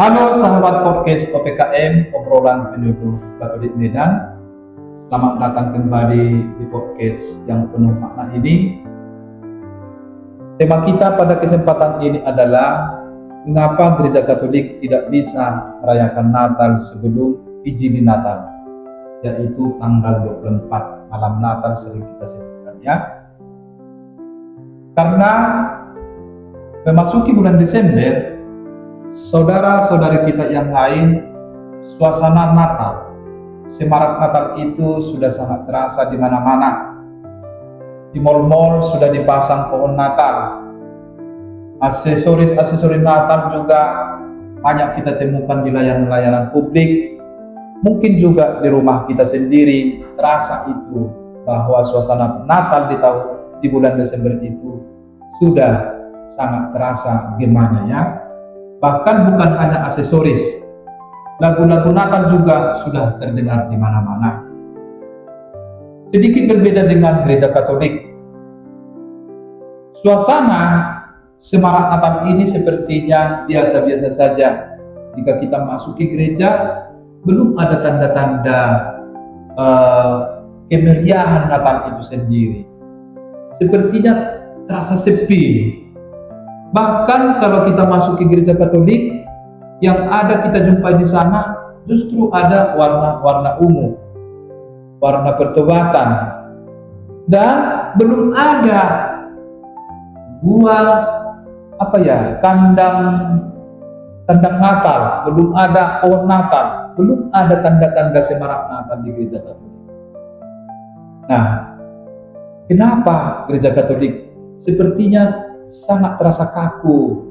Halo sahabat podcast OPKM, obrolan penyuluh Katolik Medan. Selamat datang kembali di podcast yang penuh makna ini. Tema kita pada kesempatan ini adalah mengapa Gereja Katolik tidak bisa merayakan Natal sebelum Vigili Natal, yaitu tanggal 24 malam Natal sering kita sebutkan ya. Karena memasuki bulan Desember, saudara-saudari kita yang lain, suasana Natal, semarak Natal itu sudah sangat terasa di mana-mana. Di mal-mal sudah dipasang pohon Natal. Aksesoris Natal juga banyak kita temukan di layanan-layanan publik. Mungkin juga di rumah kita sendiri terasa itu bahwa suasana Natal di bulan Desember itu sudah sangat terasa gimana ya. Bahkan bukan hanya aksesoris, lagu-lagu Natal juga sudah terdengar di mana-mana. Sedikit berbeda dengan Gereja Katolik. Suasana semarak Natal ini sepertinya biasa-biasa saja. Jika kita masuki gereja, belum ada tanda-tanda kemeriahan Natal itu sendiri. Sepertinya terasa sepi. Bahkan kalau kita masuk ke Gereja Katolik, yang ada kita jumpai di sana justru ada warna-warna ungu, warna pertobatan, dan belum ada kandang Natal, belum ada pohon Natal, belum ada tanda-tanda semarak Natal di Gereja Katolik. Nah, kenapa Gereja Katolik sepertinya sangat terasa kaku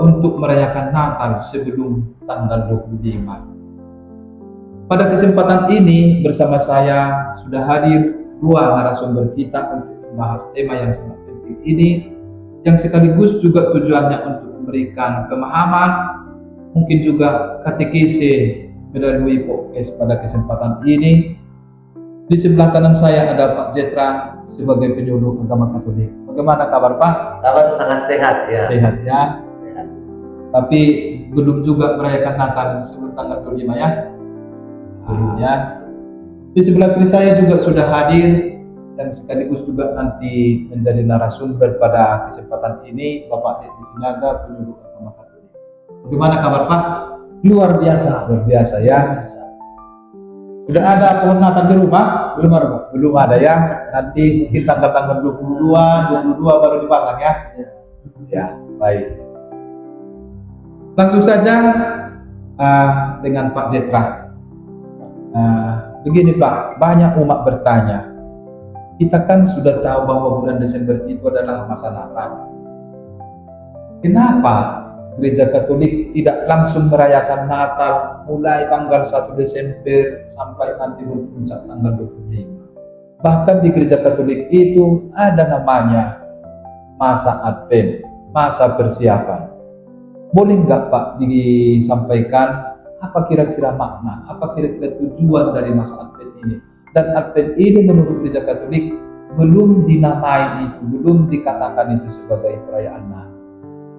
untuk merayakan Natal sebelum tanggal 25. Pada kesempatan ini bersama saya sudah hadir dua narasumber kita untuk membahas tema yang sangat penting ini, yang sekaligus juga tujuannya untuk memberikan pemahaman, mungkin juga katekese melalui podcast pada kesempatan ini. Di sebelah kanan saya ada Pak Jetra sebagai penyuluh agama Katolik. Bagaimana kabar Pak? Kabar sangat sehat ya. Sehat ya. Sehat. Tapi belum juga merayakan Natal sebelum tanggal 25 ya. Belum ya. Di sebelah kiri saya juga sudah hadir dan sekaligus juga nanti menjadi narasumber pada kesempatan ini Bapak Edi Sinaga, penyuluh agama Katolik. Bagaimana kabar Pak? Luar biasa. Luar biasa ya. Sudah ada pohon Natal di rumah? Belum ada Pak? Belum ada ya. Nanti mungkin tanggal 22 baru dipasang ya. Ya, baik. Langsung saja dengan Pak Jetra. Begini Pak, banyak umat bertanya. Kita kan sudah tahu bahwa bulan Desember itu adalah masa Natal. Kenapa Gereja Katolik tidak langsung merayakan Natal mulai tanggal 1 Desember sampai nanti puncak tanggal 25. Bahkan di Gereja Katolik itu ada namanya masa Advent, masa persiapan. Boleh nggak Pak disampaikan apa kira-kira makna, apa kira-kira tujuan dari masa Advent ini? Dan Advent ini menurut Gereja Katolik belum dinamai itu, belum dikatakan itu sebagai perayaan Natal.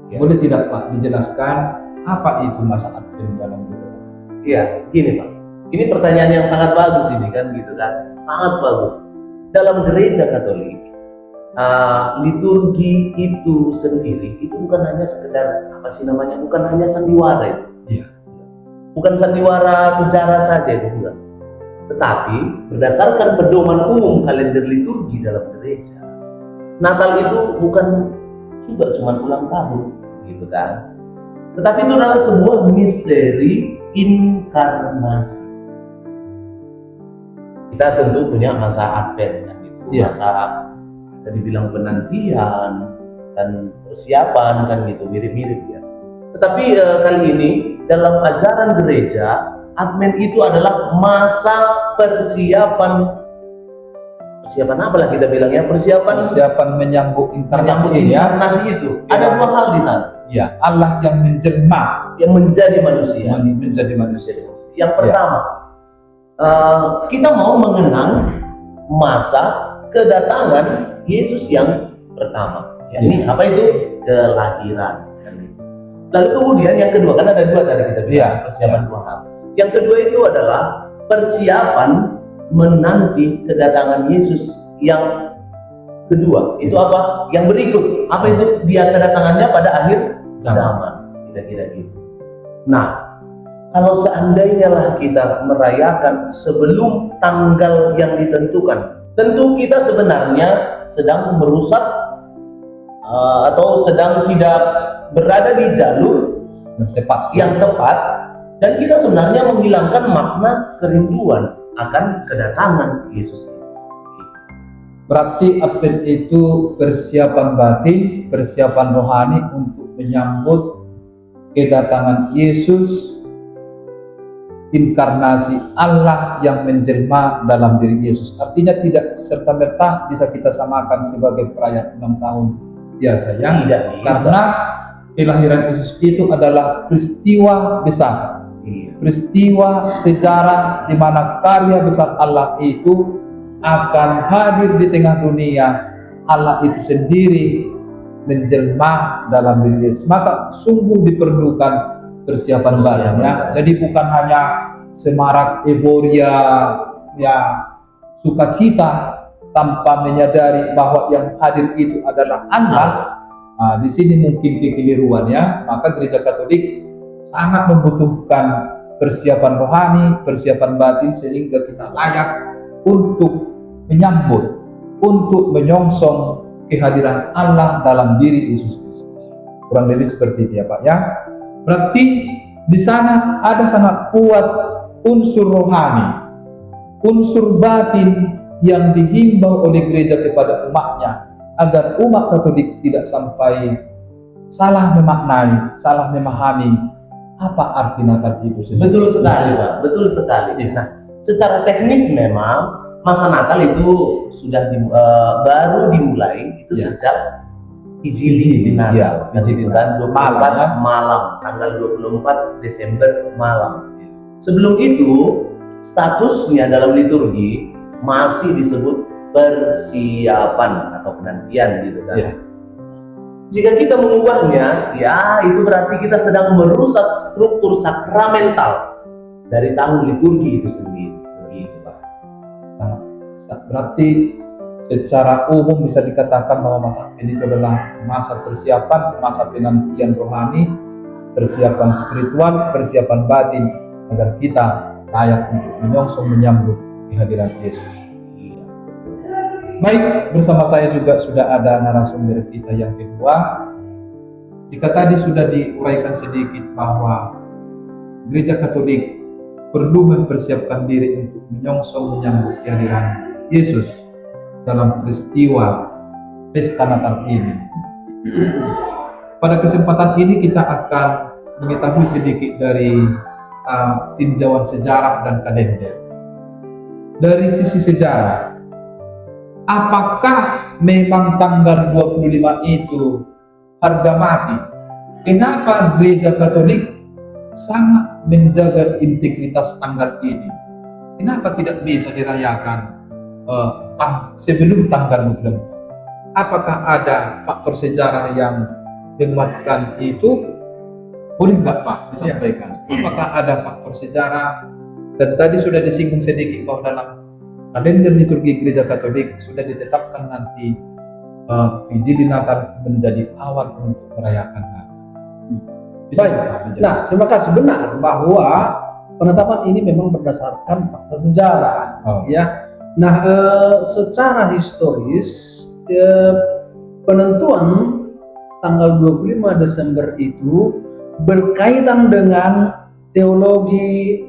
Ya. Boleh tidak Pak dijelaskan apa itu masa Advent dalam Gereja Katolik? Iya, gini Pak. Ini pertanyaan yang sangat bagus ini kan gitu kan. Sangat bagus. Dalam Gereja Katolik, liturgi itu sendiri itu bukan hanya sekedar bukan hanya sandiwara. Iya. Bukan sandiwara sejarah saja itu bukan. Tetapi berdasarkan pedoman umum kalender liturgi dalam gereja, Natal itu bukan juga cuma ulang tahun gitu kan, tetapi itu adalah sebuah misteri inkarnasi. Kita tentu punya masa Advent kan itu, masa tadi bilang penantian dan persiapan kan gitu, mirip-mirip ya. Tetapi kali ini dalam ajaran gereja, Advent itu adalah masa persiapan apa lah kita bilang ya, persiapan menyambut inkarnasi ya. Inkarnasi itu ada dua hal di sana. Ya, Allah yang menjelma, yang menjadi manusia. Yang pertama, kita mau mengenang masa kedatangan Yesus yang pertama. Ini apa itu? Kelahiran. Lalu kemudian yang kedua, kan ada dua tadi kita bilang, Iya, persiapan iya. dua hal. Yang kedua itu adalah persiapan menanti kedatangan Yesus yang kedua. Itu apa? Yang berikut. Apa itu? Dia kedatangannya pada akhir zaman. Kira-kira gitu. Nah, kalau seandainya lah kita merayakan sebelum tanggal yang ditentukan, tentu kita sebenarnya sedang merusak atau sedang tidak berada di jalur yang tepat, dan kita sebenarnya menghilangkan makna kerinduan akan kedatangan Yesus. Berarti Advent itu persiapan batin, persiapan rohani untuk menyambut kedatangan Yesus, inkarnasi Allah yang menjelma dalam diri Yesus. Artinya tidak serta-merta bisa kita samakan sebagai perayaan 6 tahun biasa ya. Tidak bisa. Karena kelahiran Yesus itu adalah peristiwa besar. Peristiwa sejarah di mana karya besar Allah itu akan hadir di tengah dunia. Allah itu sendiri menjelma dalam diri Yesus. Maka sungguh diperlukan persiapan batin ya. Jadi bukan hanya semarak euforia ya, sukacita tanpa menyadari bahwa yang hadir itu adalah Allah. Nah, di sini mungkin kekeliruan ya. Maka Gereja Katolik sangat membutuhkan persiapan rohani, persiapan batin sehingga kita layak untuk menyambut, untuk menyongsong kehadiran Allah dalam diri Yesus Kristus. Kurang lebih seperti itu ya Pak ya. Berarti di sana ada sangat kuat unsur rohani, unsur batin yang dihimbau oleh gereja kepada umatnya agar umat Katolik tidak sampai salah memaknai, salah memahami apa arti Natal itu sendiri. Betul sekali Pak, betul sekali. Ya. Nah, secara teknis memang masa Natal itu sudah baru dimulai itu Ya. sejak Hijili Natal, ya, kan Hijili itu kan 24 malam, ya. malam, tanggal 24 Desember malam. Sebelum itu statusnya dalam liturgi masih disebut persiapan atau penantian gitu kan. Ya. Jika kita mengubahnya, ya itu berarti kita sedang merusak struktur sakramental dari tahun liturgi itu sendiri. Begitu Pak. Berarti secara umum bisa dikatakan bahwa masa Advent itu adalah masa persiapan, masa penantian rohani, persiapan spiritual, persiapan batin agar kita layak untuk menyongsong menyambut kehadiran Yesus. Baik, bersama saya juga sudah ada narasumber kita yang kedua. Jika tadi sudah diuraikan sedikit bahwa Gereja Katolik perlu mempersiapkan diri untuk menyongsong menyambut kehadiran Yesus dalam peristiwa pesta Natal ini. Pada kesempatan ini kita akan mengetahui sedikit dari tinjauan sejarah dan kalender. Dari sisi sejarah, apakah memang tanggal 25 itu harga mati? Kenapa Gereja Katolik sangat menjaga integritas tanggal ini? Kenapa tidak bisa dirayakan sebelum tanggal 24? Apakah ada faktor sejarah yang menguatkan itu? Boleh nggak Pak disampaikan? Apakah ada faktor sejarah? Dan tadi sudah disinggung sedikit bahwa dalam kalender liturgi Gereja Katolik sudah ditetapkan nanti Hijili Natal menjadi awal untuk merayakan Natal. Baik. Nah, terima kasih. Benar bahwa penetapan ini memang berdasarkan faktor sejarah. Ya. Nah, secara historis penentuan tanggal 25 Desember itu berkaitan dengan teologi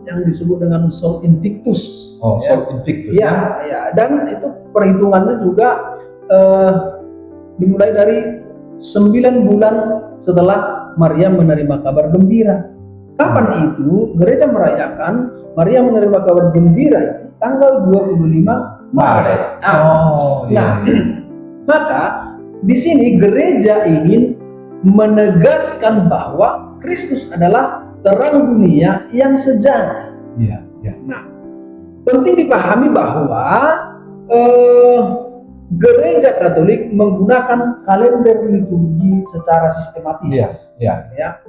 yang disebut dengan Sol Invictus. Sol Invictus. Ya, dan itu perhitungannya juga dimulai dari 9 bulan setelah Maria menerima kabar gembira. Kapan itu gereja merayakan Maria menerima kabar gembira itu tanggal 25 Maret. Maka di sini gereja ingin menegaskan bahwa Kristus adalah terang dunia yang sejati. Iya. Nah, penting dipahami bahwa gereja Katolik menggunakan kalender liturgi secara sistematis. Ya.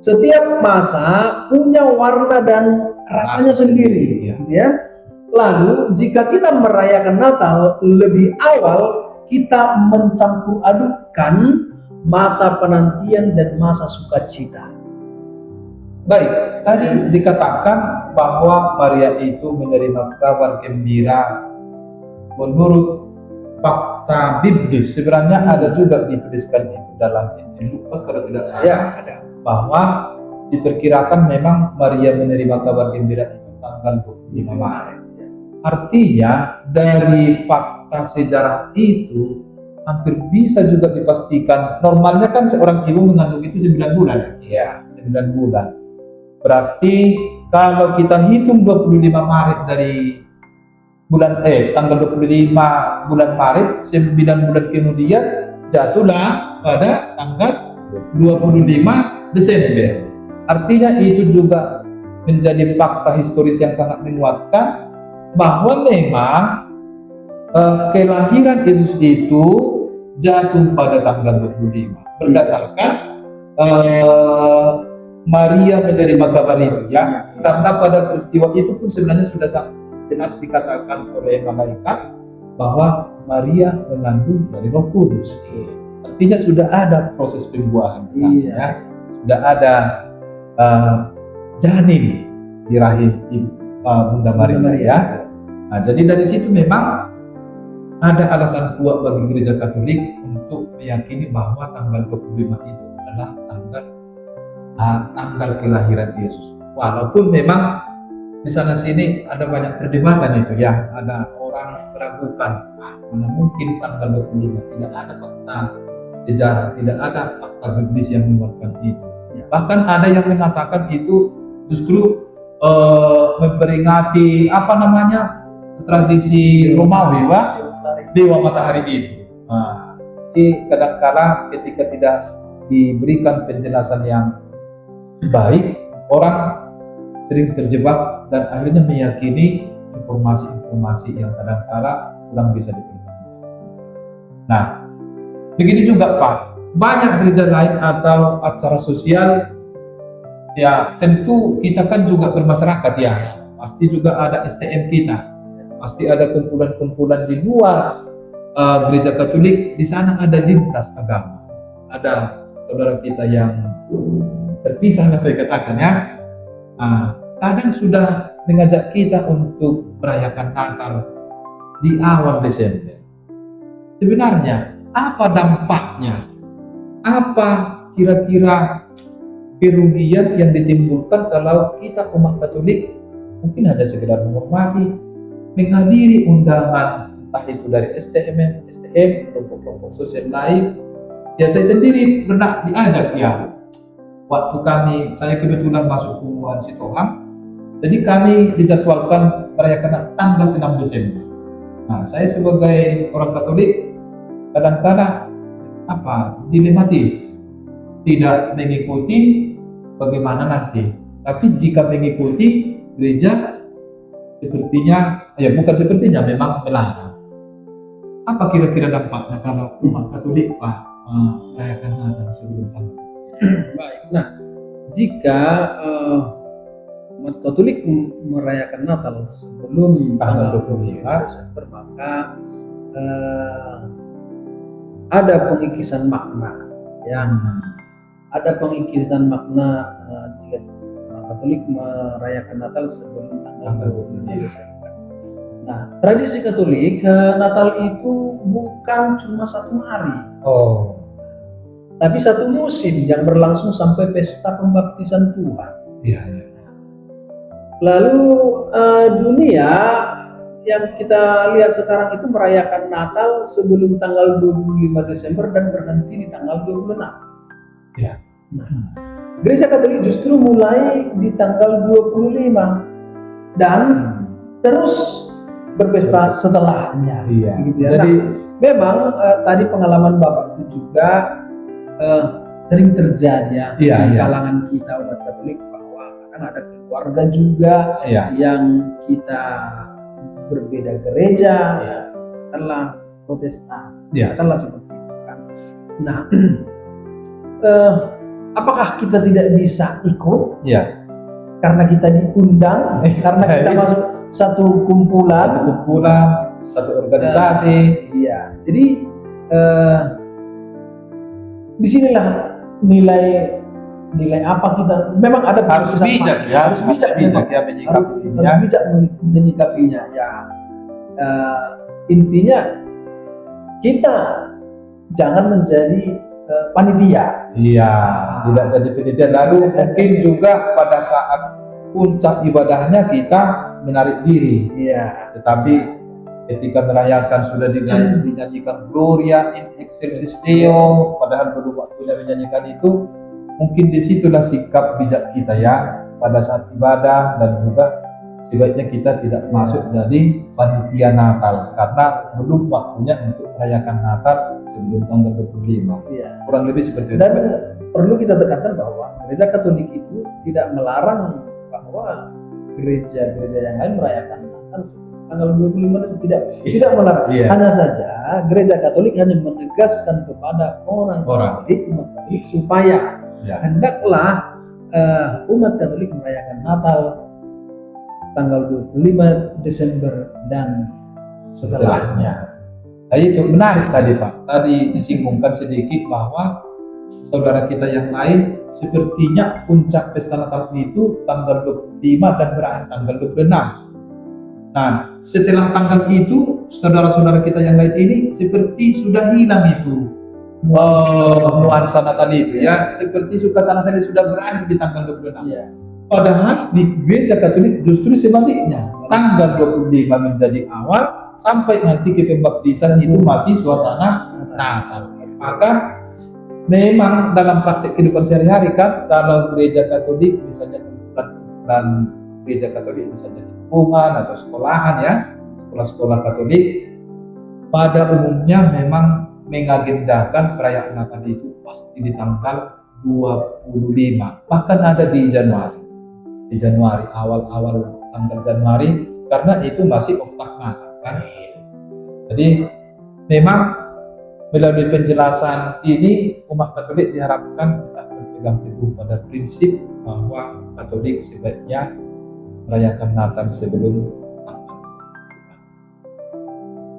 Setiap masa punya warna dan rasanya sendiri. Ya. Lalu jika kita merayakan Natal lebih awal, kita mencampur adukan masa penantian dan masa sukacita. Baik, tadi dikatakan bahwa Maria itu menerima kabar gembira menurut fakta biblis. Sebenarnya ada juga dituliskan itu dalam Injil Lukas kalau tidak salah. Ya, ada. Bahwa diperkirakan memang Maria menerima kabar gembira itu tanggal 25 Maret. Artinya dari fakta sejarah itu hampir bisa juga dipastikan. Normalnya kan seorang ibu mengandung itu 9 bulan. Iya. 9 bulan. Berarti kalau kita hitung 25 Maret dari tanggal 25 bulan Maret, 9 bulan kemudian jatuhlah pada tanggal 25 Desember. Artinya itu juga menjadi fakta historis yang sangat menguatkan bahwa memang kelahiran Yesus itu jatuh pada tanggal 25 berdasarkan Maria menerima kabar itu, ya. Karena pada peristiwa itu pun sebenarnya sudah sangat jelas dikatakan oleh malaikat bahwa Maria mengandung dari Roh Kudus. Artinya sudah ada proses pembuahan, ya. Sudah ada janin di rahim Bunda Maria, ya. Nah, jadi dari situ memang ada alasan kuat bagi gereja Katolik untuk meyakini bahwa tanggal 25 itu adalah tanggal kelahiran Yesus. Walaupun memang di sana sini ada banyak perdebatan itu, ya. Ada orang meragukan, mana mungkin tanggal 25, tidak ada fakta sejarah, tidak ada fakta biblis yang menguatkan itu. Bahkan ada yang mengatakan itu justru memperingati tradisi Romawi, dewa matahari itu. Jadi kadang-kala ketika tidak diberikan penjelasan yang baik, orang sering terjebak dan akhirnya meyakini informasi-informasi yang kadang-kala kurang bisa dipercaya. Nah, begini juga Pak, banyak gereja lain atau acara sosial, ya tentu kita kan juga bermasyarakat, ya. Pasti juga ada STM kita, pasti ada kumpulan-kumpulan di luar gereja Katolik. Di sana ada lintas agama, ada saudara kita yang terpisah, saya katakan, ya. Kadang sudah mengajak kita untuk merayakan Natal di awal Desember. Sebenarnya apa dampaknya? Apa kira-kira kerugian yang ditimbulkan kalau kita umat Katolik mungkin hanya sekedar menghormati, menghadiri undangan entah itu dari STM, kelompok-kelompok sosial lain. Ya, saya sendiri pernah diajak, ya. Waktu saya kebetulan masuk Umuan Sitohang, jadi kami dijadwalkan merayakan tanggal 6 Desember. Nah, saya sebagai orang Katolik kadang-kadang dilematis, tidak mengikuti bagaimana nanti. Tapi jika mengikuti, gereja memang melarang. Apa kira-kira dampaknya kalau umat Katolik merayakan Natal sebelum tanggal? Baik. Nah, jika umat Katolik merayakan Natal sebelum tanggal 25 Desember, maka ada pengikisan makna, ya. Ada pengikisan makna jika orang Katolik merayakan Natal sebelum tanggal 25 Desember. Nah, tradisi Katolik, Natal itu bukan cuma satu hari, tapi satu musim yang berlangsung sampai pesta pembaptisan Tuhan. Iya. Lalu dunia yang kita lihat sekarang itu merayakan Natal sebelum tanggal 25 Desember dan berhenti di tanggal 26. Ya. Nah, Gereja Katolik justru mulai di tanggal 25 dan terus berpesta setelahnya. Iya. Gitu ya. Jadi memang tadi pengalaman Bapak itu juga sering terjadi, ya, di kalangan kita umat Katolik, bahwa kadang ada keluarga juga yang kita berbeda gereja, telah Protestan. Ya. Katakanlah seperti itu kan. Nah, apakah kita tidak bisa ikut Ya. karena kita diundang, karena kita masuk satu kumpulan, Satu organisasi. iya. Jadi disinilah nilai apa kita memang ada Harus keputusan bijak masing-masing. ya. harus bijak memang. ya menyikapi ini ya. harus bijak menyikapinya ya. Intinya kita jangan menjadi panitia. Iya, tidak jadi penitia. Lalu mungkin juga pada saat puncak ibadahnya kita menarik diri. Iya. Tetapi ketika merayakan sudah dinyanyikan Gloria in excelsis Deo, padahal belum waktunya menyanyikan itu, mungkin disitulah sikap bijak kita ya pada saat ibadah, dan juga sebaiknya kita tidak masuk jadi panitia Natal karena belum waktunya untuk merayakan Natal sebelum tanggal 25. Iya. Kurang lebih seperti itu. Dan perlu kita tekankan bahwa gereja Katolik itu tidak melarang bahwa gereja-gereja yang lain merayakan Natal tanggal 25 itu tidak melarang. Iya. Hanya saja gereja Katolik hanya menegaskan kepada orang Katolik, umat Katolik supaya Ya. hendaklah umat Katolik merayakan Natal tanggal 25 Desember dan setelahnya. Nah, itu menarik tadi Pak. Tadi disinggungkan sedikit bahwa saudara kita yang lain sepertinya puncak pesta Natal itu tanggal 25 dan berakhir tanggal 26. Nah, setelah tanggal itu saudara-saudara kita yang lain ini seperti sudah hilang itu nuansa Natal itu ya. Seperti sukacita Natal itu sudah berakhir di tanggal 26. Iya. Padahal di gereja Katolik justru sebaliknya, tanggal 25 menjadi awal sampai nanti ke pembaptisan itu masih suasana Natal. Maka memang dalam praktik kehidupan sehari-hari kan, dalam gereja Katolik misalnya dan gereja Katolik misalnya lingkungan atau sekolahan ya, sekolah-sekolah Katolik pada umumnya memang mengagendakan perayaan Natal itu pasti di tanggal 25, bahkan ada di Januari, awal-awal tanggal Januari, karena itu masih oktav Natal kan. Jadi memang melalui penjelasan ini umat Katolik diharapkan tetap berpegang teguh pada prinsip bahwa Katolik sebaiknya merayakan Natal sebelum tanggal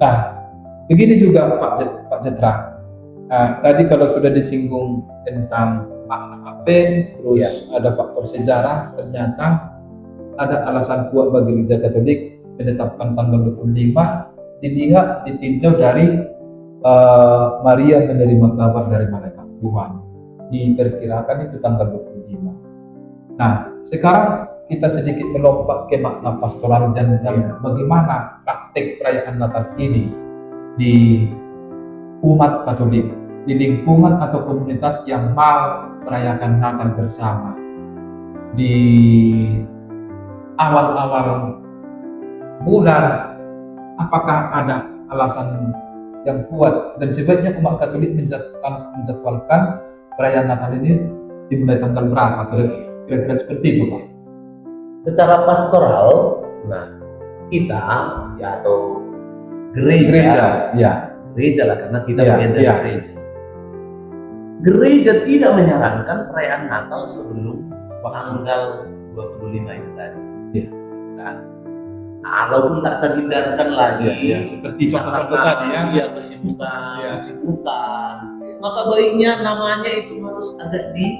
25. Nah, begini juga Pak Jetra. Tadi kalau sudah disinggung tentang makna Advent, terus ada faktor sejarah, ternyata ada alasan kuat bagi gereja Katolik menetapkan tanggal 25 dilihat ditinjau dari Maria menerima kabar dari malaikat Tuhan. Diperkirakan itu tanggal 25. Nah, sekarang kita sedikit melompat ke makna pastoral dan bagaimana praktik perayaan Natal ini di umat Katolik, di lingkungan atau komunitas yang mau merayakan Natal bersama. Di awal-awal bulan, apakah ada alasan yang kuat dan sebaiknya umat Katolik menjadwalkan perayaan Natal ini dimulai tanggal berapa? Kira-kira seperti itu Pak. Secara pastoral, nah kita ya atau gereja lah karena kita bagian dari gereja. Gereja tidak menyarankan perayaan Natal sebelum tanggal 25 itu tadi. Iya. Kan? Walaupun tak terhindarkan lagi, seperti contoh-contoh tadi ya. Iya, kesibukan. Maka baiknya namanya itu harus agak di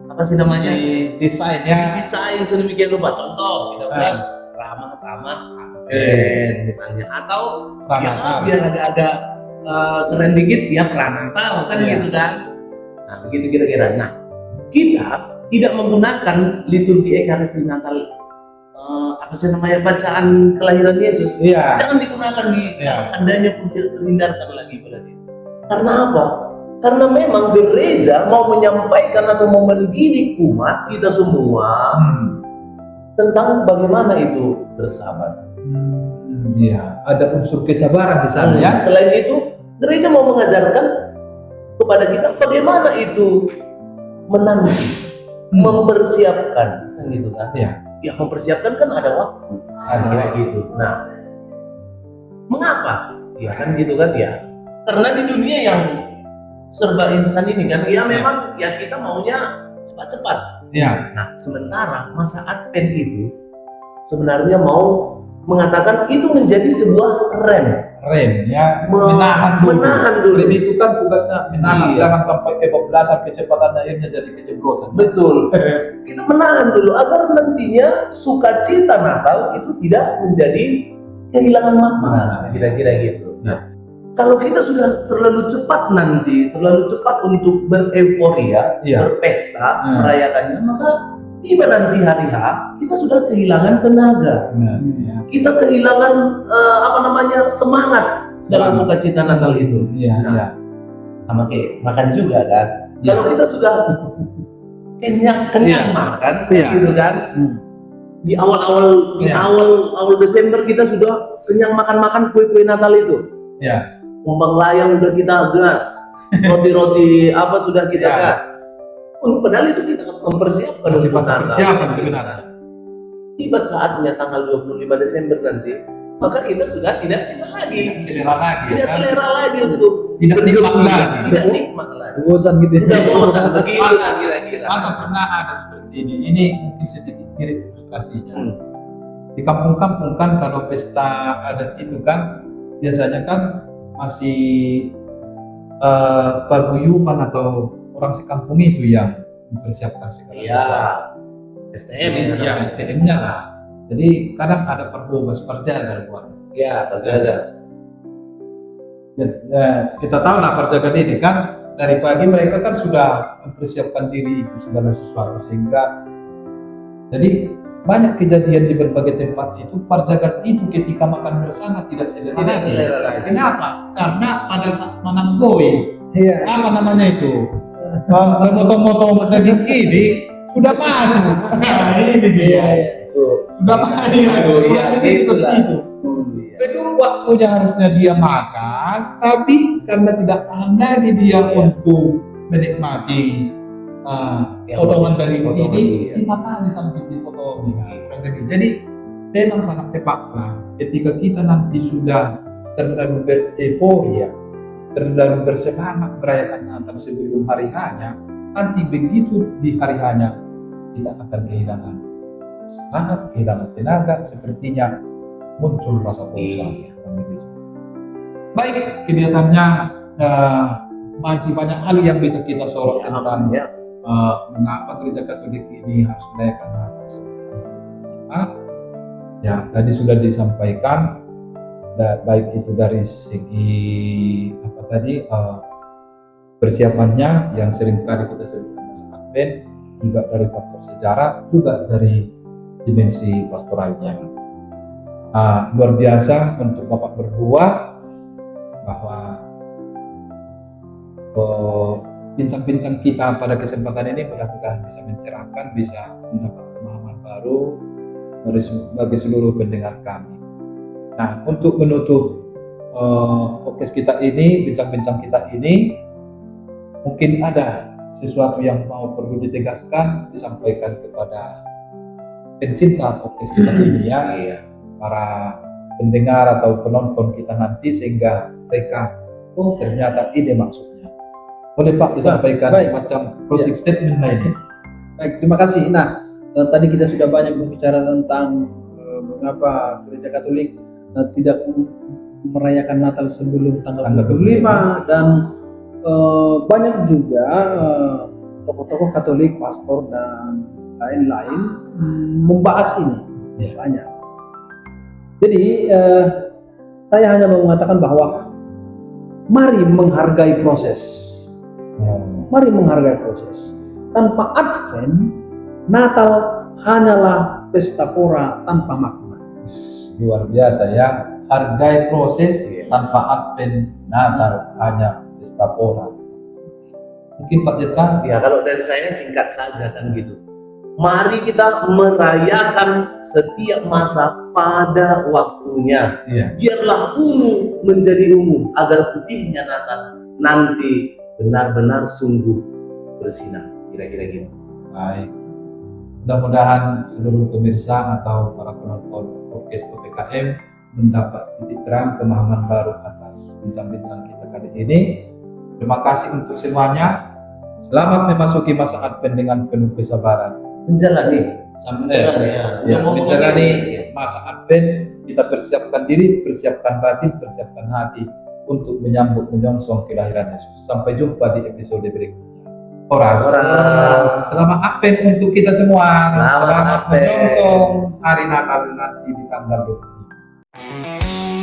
apa sih namanya? Di desain ya. Desain sedemikian rupa. Contoh, kita bilang ramah-ramah Advent misalnya, atau biar agak-agak keren dikit ya Pranatal kan gitu kan. Nah begitu kira-kira. Nah kita tidak menggunakan liturgi Ekaristi Natal apa sih namanya bacaan kelahiran Yesus. Jangan digunakan di seandainya pun tidak terhindarkan lagi berarti. Karena apa? Karena memang gereja mau menyampaikan atau mau mendidik umat kita semua tentang bagaimana itu bersabar. Iya, ada unsur kesabaran di sana ya. Selain itu, gereja mau mengajarkan kepada kita bagaimana itu menanti, mempersiapkan, kan gitu kan? Iya. Ya mempersiapkan kan ada waktu, Ada gitu. Nah, mengapa Ya kan gitu kan ya. Karena di dunia yang serba instan ini kan, ya memang ya kita maunya cepat-cepat. Ya, Nah, sementara masa Advent itu sebenarnya mau mengatakan itu menjadi sebuah rem. ya, menahan dulu. Menahan dulu. Rem itu kan tugasnya menahan, Iya. jangan sampai kebablasan kecepatan akhirnya jadi kejeblosan. Betul. Kita menahan dulu agar nantinya sukacita Natal itu tidak menjadi kehilangan makna, kira-kira gitu. Nah, kalau kita sudah terlalu cepat nanti, terlalu cepat untuk bereuforiya, Iya. berpesta, merayakannya, maka tiba nanti hari H, kita sudah kehilangan tenaga. Benar, ya. Kita kehilangan semangat dalam sukacita Natal itu. Iya, Nah, iya. sama kayak makan juga kan. Iya. Kalau kita sudah kenyang Iya. makan, Iya. gitu kan. Di awal Iya. awal Desember kita sudah kenyang makan kue-kue Natal itu. Ya, Kumbang layang udah kita gas, roti-roti apa sudah kita Iya. gas. Padahal itu kita mempersiapkan masih untuk masa Natal. persiapan sebenarnya. Tiba saatnya tanggal 25 Desember nanti, maka kita sudah tidak bisa lagi, Tidak selera lagi. tidak kan? selera lagi untuk Tidak nikmat bergembira, lagi. tidak nikmat lagi. bosan gitu ya. Tidak bosan begitu lah kira-kira. Mana pernah ada seperti ini? Ini mungkin sedikit mirip ilustrasinya. Hmm. Di kampung-kampung kan kalau pesta adat itu kan biasanya kan masih paguyuban atau orang sekampung itu yang mempersiapkan segala Iya, sesuatu. STM Jadi, ya STM-nya lah. Jadi kadang ada perhubas perjaga luar. Ya, terjaga. Kita tahu lah perjagaan ini kan dari pagi mereka kan sudah mempersiapkan diri itu segala sesuatu sehingga jadi banyak kejadian di berbagai tempat itu perjagaan itu ketika makan bersama tidak selera Tidak lagi. selera lagi. Kenapa? Karena pada saat menanggoi Iya. apa namanya itu memotong-motong daging ini sudah masuk. Nah, ini dia. Itu Sudah masuk. Aduh, iya, Jadi itulah. seperti itu. dulu ya. Belum waktunya harusnya dia makan, tapi karena tidak tahan lagi dia Iya. untuk menikmati Ya, potongan daging potongan, ini, iya. dimakan sampai dipotong. Kurang lebih. Jadi memang sangat tepat lah ketika kita nanti sudah terlalu bereuforiya, terlalu bersemangat merayakan Natal sebelum hari hanya, nanti begitu di hari hanya kita akan kehilangan semangat, kehilangan tenaga, sepertinya muncul rasa bosan. Iya. Baik, kelihatannya masih banyak hal yang bisa kita sorot Ya, tentang makanya. mengapa gereja Katolik ini harus merayakan Natal seperti ini. Ya, tadi sudah disampaikan, baik itu dari segi apa tadi persiapannya yang seringkali kita sebutkan masa Advent, juga dari faktor sejarah, juga dari dimensi pastoralnya. Luar biasa untuk Bapak berdua bahwa bincang-bincang kita pada kesempatan ini mudah-mudahan bisa mencerahkan, bisa mendapat pemahaman baru bagi seluruh pendengar kami. Nah, untuk menutup podcast kita ini, bincang-bincang kita ini, mungkin ada sesuatu yang mau perlu ditegaskan, disampaikan kepada pencinta podcast kita ini ya, Iya. para pendengar atau penonton kita nanti, sehingga mereka, oh ternyata ini maksudnya. Boleh Pak disampaikan Baik. semacam closing statement ini. Baik, terima kasih. Nah, tadi kita sudah banyak berbicara tentang mengapa gereja Katolik tidak merayakan Natal sebelum tanggal 25 dan banyak juga tokoh-tokoh Katolik, pastor dan lain-lain membahas ini. Ya. Banyak. Jadi saya hanya mau mengatakan bahwa mari menghargai proses. Mari menghargai proses. Tanpa Advent, Natal hanyalah pesta pora tanpa makna. Luar biasa ya, hargai proses, tanpa Advent Natal hanya pesta pora. Mungkin Pak Jetra? Ya, kalau dari saya singkat saja kan gitu. Mari kita merayakan setiap masa pada waktunya. Iya. Biarlah ungu menjadi ungu agar putihnya Natal nanti benar-benar sungguh bersinar. Kira-kira gitu. Baik. Mudah-mudahan seluruh pemirsa atau para penonton podcast PPKM mendapat titik terang pemahaman baru atas atas bincang-bincang kita kali ini. Terima kasih untuk semuanya. Selamat memasuki masa Advent dengan penuh kesabaran. Menjalani Menjalani masa Advent, kita persiapkan diri, persiapkan batin, persiapkan hati untuk menyambut menyongsong kelahiran Yesus. Sampai jumpa di episode berikutnya. Horas. Selamat Advent untuk kita semua. Selamat Advent. menyongsong hari Natal nanti di tanggal 25.